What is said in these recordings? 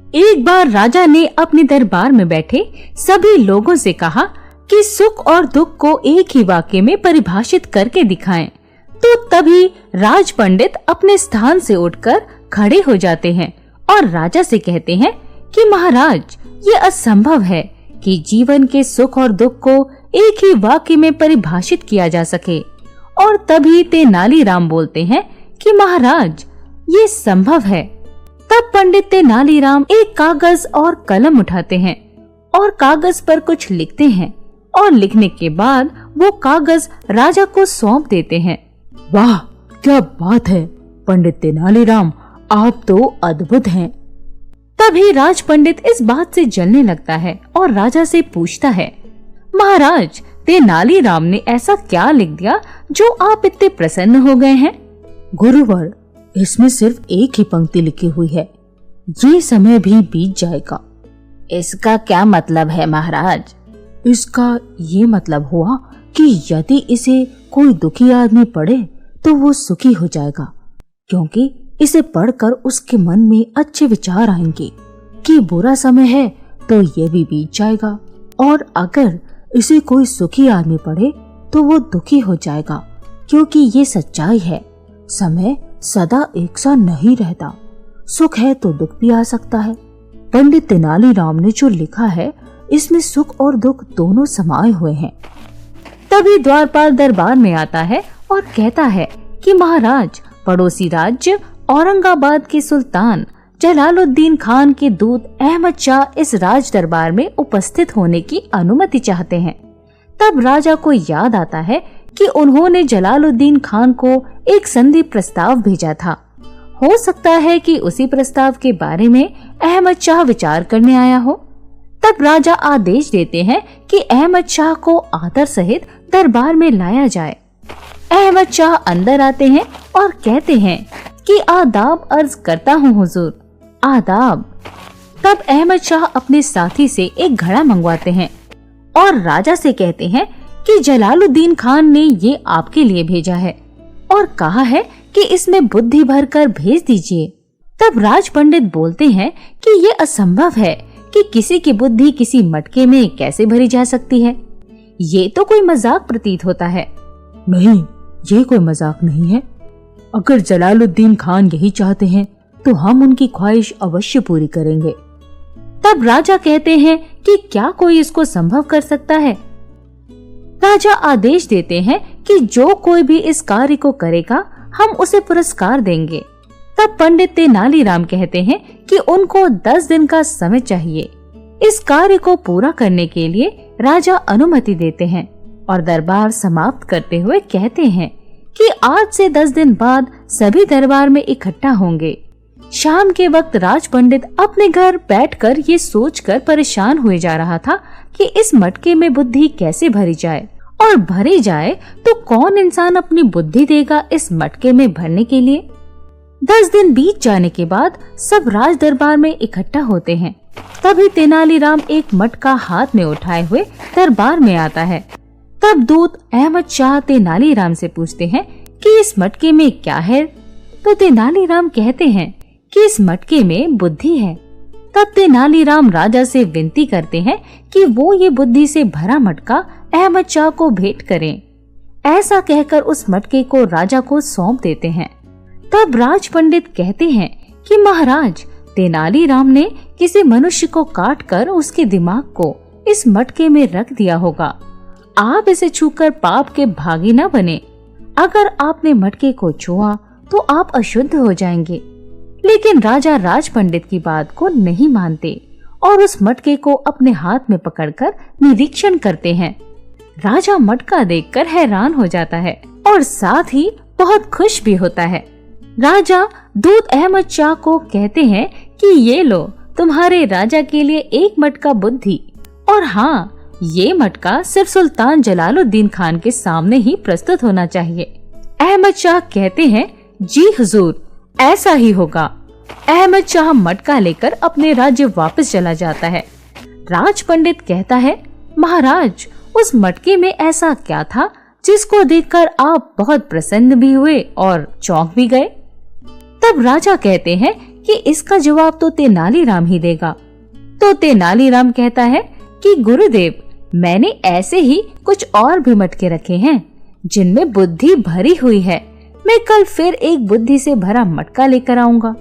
एक बार राजा ने अपने दरबार में बैठे सभी लोगों से कहा कि सुख और दुख को एक ही वाक्य में परिभाषित करके दिखाएं। तो तभी राज पंडित अपने स्थान से उठकर खड़े हो जाते हैं और राजा से कहते हैं कि महाराज, ये असंभव है कि जीवन के सुख और दुख को एक ही वाक्य में परिभाषित किया जा सके। और तभी तेनालीराम बोलते हैं कि महाराज, ये संभव है। तब पंडित तेनालीराम एक कागज और कलम उठाते हैं और कागज पर कुछ लिखते हैं और लिखने के बाद वो कागज राजा को सौंप देते हैं। वाह, क्या बात है पंडित तेनालीराम, आप तो अद्भुत हैं। तभी राज पंडित इस बात से जलने लगता है और राजा से पूछता है, महाराज, तेनालीराम ने ऐसा क्या लिख दिया जो आप इतने प्रसन्न हो गए हैं? गुरुवर, इसमें सिर्फ एक ही पंक्ति लिखी हुई है, ये समय भी बीत जाएगा। इसका क्या मतलब है महाराज? इसका ये मतलब हुआ कि यदि इसे कोई दुखी आदमी पढ़े तो वो सुखी हो जाएगा, क्योंकि इसे पढ़कर उसके मन में अच्छे विचार आएंगे कि बुरा समय है तो ये भी बीत जाएगा, और अगर इसे कोई सुखी आदमी पढ़े तो वो दुखी हो जाएगा, क्योंकि ये सच्चाई है, समय सदा एक सा नहीं रहता, सुख है तो दुख भी आ सकता है। पंडित तेनालीराम ने जो लिखा है इसमें सुख और दुख दोनों समाये हुए हैं। तभी द्वारपाल दरबार में आता है और कहता है कि महाराज, पड़ोसी राज्य औरंगाबाद के सुल्तान जलालुद्दीन खान के दूत अहमद शाह इस राज दरबार में उपस्थित होने की अनुमति चाहते हैं। तब राजा को याद आता है कि उन्होंने जलालुद्दीन खान को एक संधि प्रस्ताव भेजा था। हो सकता है कि उसी प्रस्ताव के बारे में अहमद शाह विचार करने आया हो। तब राजा आदेश देते हैं कि अहमद शाह को आदर सहित दरबार में लाया जाए। अहमद शाह अंदर आते हैं और कहते हैं कि आदाब अर्ज करता हूँ हुजूर, आदाब। तब अहमद शाह अपने साथी से एक घड़ा मंगवाते हैं और राजा से कहते हैं कि जलालुद्दीन खान ने ये आपके लिए भेजा है और कहा है कि इसमें बुद्धि भरकर भेज दीजिए। तब राज पंडित बोलते हैं कि ये असंभव है कि किसी की बुद्धि किसी मटके में कैसे भरी जा सकती है, ये तो कोई मजाक प्रतीत होता है। नहीं, ये कोई मजाक नहीं है। अगर जलालुद्दीन खान यही चाहते हैं तो हम उनकी ख्वाहिश अवश्य पूरी करेंगे। तब राजा कहते हैं कि क्या कोई इसको संभव कर सकता है? राजा आदेश देते हैं कि जो कोई भी इस कार्य को करेगा हम उसे पुरस्कार देंगे। तब पंडित तेनालीराम कहते हैं कि उनको 10 दिन का समय चाहिए। इस कार्य को पूरा करने के लिए राजा अनुमति देते हैं और दरबार समाप्त करते हुए कहते हैं कि आज से 10 दिन बाद सभी दरबार में इकट्ठा होंगे। शाम के वक्त राज पंडित अपने घर बैठकर ये सोचकर परेशान हुए जा रहा था कि इस मटके में बुद्धि कैसे भरी जाए, और भरी जाए तो कौन इंसान अपनी बुद्धि देगा इस मटके में भरने के लिए। 10 दिन बीत जाने के बाद सब राज दरबार में इकट्ठा होते हैं। तभी तेनालीराम एक मटका हाथ में उठाए हुए दरबार में आता है। तब दूत अहमद शाह तेनालीराम से पूछते हैं कि इस मटके में क्या है। तो तेनालीराम कहते हैं कि इस मटके में बुद्धि है। तब तेनालीराम राजा से विनती करते हैं कि वो ये बुद्धि से भरा मटका अहमद शाह को भेंट करें। ऐसा कहकर उस मटके को राजा को सौंप देते हैं। तब राज पंडित कहते हैं कि महाराज, तेनालीराम ने किसी मनुष्य को काटकर उसके दिमाग को इस मटके में रख दिया होगा। आप इसे छूकर पाप के भागी न बने। अगर आपने मटके को छुआ तो आप अशुद्ध हो जाएंगे। लेकिन राजा राज पंडित की बात को नहीं मानते और उस मटके को अपने हाथ में पकड़कर निरीक्षण करते हैं। राजा मटका देखकर हैरान हो जाता है और साथ ही बहुत खुश भी होता है। राजा दूत अहमद शाह को कहते हैं कि ये लो, तुम्हारे राजा के लिए एक मटका बुद्धि, और हाँ, ये मटका सिर्फ सुल्तान जलालुद्दीन खान के सामने ही प्रस्तुत होना चाहिए। अहमद शाह कहते हैं, जी हुजूर, ऐसा ही होगा। अहमद शाह मटका लेकर अपने राज्य वापस चला जाता है। राज पंडित कहता है, महाराज, उस मटके में ऐसा क्या था जिसको देखकर आप बहुत प्रसन्न भी हुए और चौंक भी गए? तब राजा कहते हैं कि इसका जवाब तो तेनालीराम ही देगा। तो तेनालीराम कहता है कि गुरुदेव, मैंने ऐसे ही कुछ और भी मटके रखे हैं जिनमें बुद्धि भरी हुई है। मैं कल फिर एक बुद्धि से भरा मटका लेकर आऊंगा।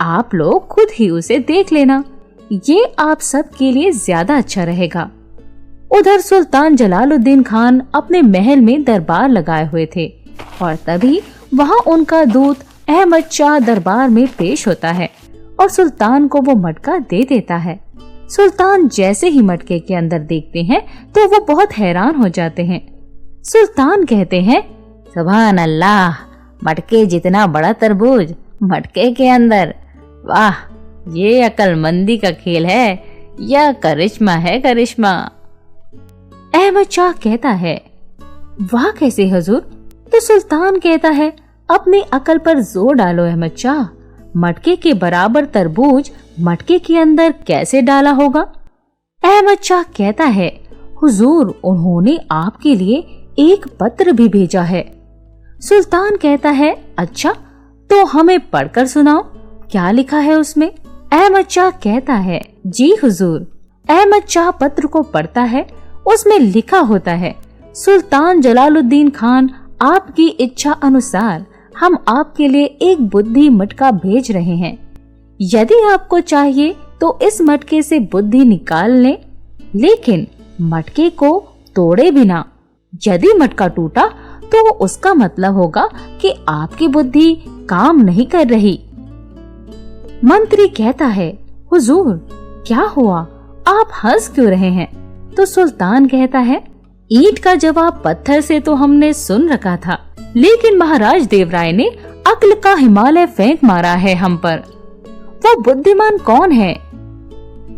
आप लोग खुद ही उसे देख लेना, ये आप सब के लिए ज्यादा अच्छा रहेगा। उधर सुल्तान जलालुद्दीन खान अपने महल में दरबार लगाए हुए थे और तभी वहां उनका दूत अहमद शाह दरबार में पेश होता है और सुल्तान को वो मटका दे देता है। सुल्तान जैसे ही मटके के अंदर देखते हैं तो वो बहुत हैरान हो जाते हैं। सुल्तान कहते हैं, सुभान अल्लाह, मटके जितना बड़ा तरबूज मटके के अंदर। वाह, ये अक्लमंदी का खेल है या करिश्मा है करिश्मा। अहमद शाह कहता है, वाह कैसे हुजूर? तो सुल्तान कहता है, अपनी अकल पर जोर डालो अहमद शाह, मटके के बराबर तरबूज मटके के अंदर कैसे डाला होगा? अहमद शाह कहता है, हुजूर, उन्होंने आपके लिए एक पत्र भी भेजा है। सुल्तान कहता है, अच्छा, तो हमें पढ़कर सुनाओ, क्या लिखा है उसमें? अहमद शाह कहता है, जी हुजूर। अहमद शाह पत्र को पढ़ता है। उसमें लिखा होता है, सुल्तान जलालुद्दीन खान, आपकी इच्छा अनुसार हम आपके लिए एक बुद्धि मटका भेज रहे हैं। यदि आपको चाहिए तो इस मटके से बुद्धि निकाल लें, लेकिन मटके को तोड़े बिना। यदि मटका टूटा तो उसका मतलब होगा कि आपकी बुद्धि काम नहीं कर रही। मंत्री कहता है, हुजूर, क्या हुआ? आप हंस क्यों रहे हैं? तो सुल्तान कहता है, ईंट का जवाब पत्थर से तो हमने सुन रखा था, लेकिन महाराज देवराय ने अक्ल का हिमालय फेंक मारा है हम पर। वो बुद्धिमान कौन है?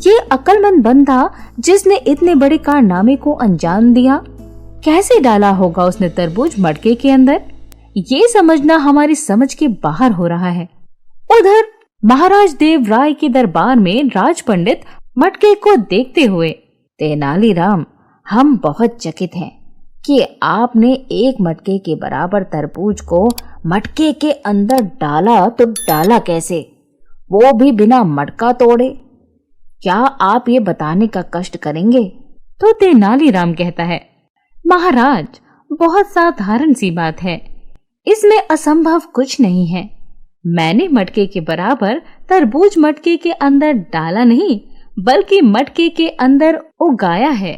ये अक्लमंद बंदा जिसने इतने बड़े कारनामे को अंजाम दिया। कैसे डाला होगा उसने तरबूज मटके के अंदर? ये समझना हमारी समझ के बाहर हो रहा है। उधर महाराज देवराय के दरबार में राज पंडित मटके को देखते हुए, तेनालीराम, हम बहुत चकित हैं कि आपने एक मटके के बराबर तरबूज को मटके के अंदर डाला, तो डाला कैसे, वो भी बिना मटका तोड़े? क्या आप ये बताने का कष्ट करेंगे? तो तेनालीराम कहता है, महाराज, बहुत साधारण सी बात है, इसमें असंभव कुछ नहीं है। मैंने मटके के बराबर तरबूज मटके के अंदर डाला नहीं, बल्कि मटके के अंदर उगाया है।